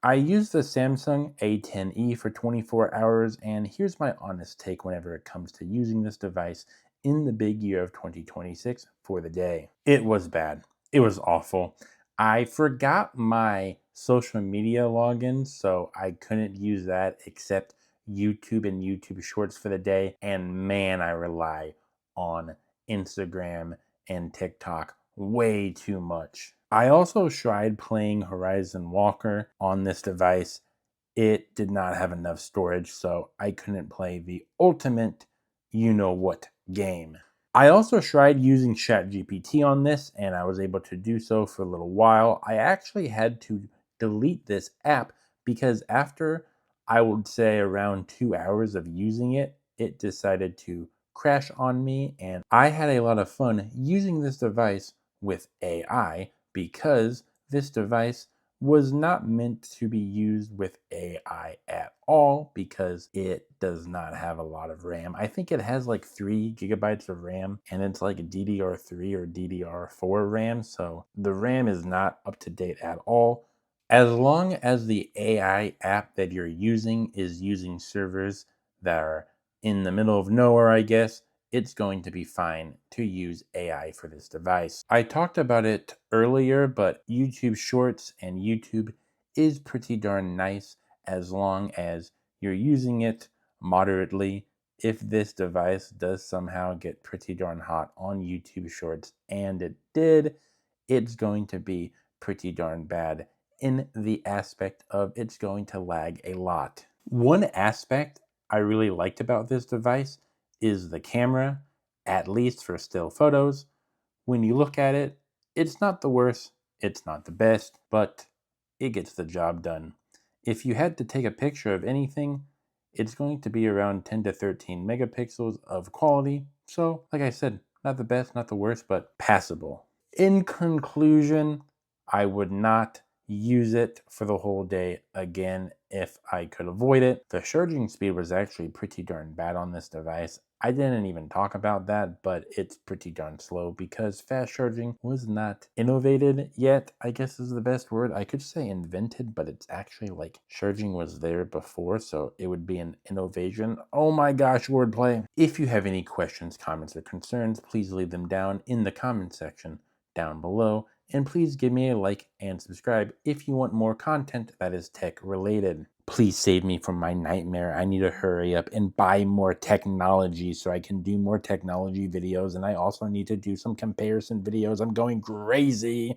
I use the Samsung A10e for 24 hours, and here's my honest take whenever it comes to using this device in the big year of 2026 for the day. It was bad. It was awful. I forgot my social media login, so I couldn't use that except YouTube and YouTube Shorts for the day. And man, I rely on Instagram and TikTok way too much. I also tried playing Horizon Walker on this device. It did not have enough storage, so I couldn't play the ultimate you know what game. I also tried using ChatGPT on this, and I was able to do so for a little while. I actually had to delete this app because after I would say around 2 hours of using it, it decided to crash on me, and I had a lot of fun using this device with AI because this device was not meant to be used with AI at all because it does not have a lot of RAM. I think it has like 3 GB of RAM and it's like a DDR3 or DDR4 RAM. So the RAM is not up to date at all. As long as the AI app that you're using is using servers that are in the middle of nowhere, I guess, it's going to be fine to use AI for this device. I talked about it earlier, but YouTube Shorts and YouTube is pretty darn nice as long as you're using it moderately. If this device does somehow get pretty darn hot on YouTube Shorts, and it did, it's going to be pretty darn bad in the aspect of it's going to lag a lot. One aspect I really liked about this device is the camera, at least for still photos. When you look at it, it's not the worst, it's not the best, but it gets the job done. If you had to take a picture of anything, it's going to be around 10 to 13 megapixels of quality. So, like I said, not the best, not the worst, but passable. In conclusion, I would not use it for the whole day again if I could avoid it. The charging speed was actually pretty darn bad on this device. I didn't even talk about that, but it's pretty darn slow because fast charging was not innovated yet, I guess is the best word. I could say invented, but it's actually like charging was there before, so it would be an innovation. Oh my gosh, wordplay. If you have any questions, comments, or concerns, please leave them down in the comment section down below, and please give me a like and subscribe if you want more content that is tech related. Please save me from my nightmare. I need to hurry up and buy more technology so I can do more technology videos, and I also need to do some comparison videos. I'm going crazy.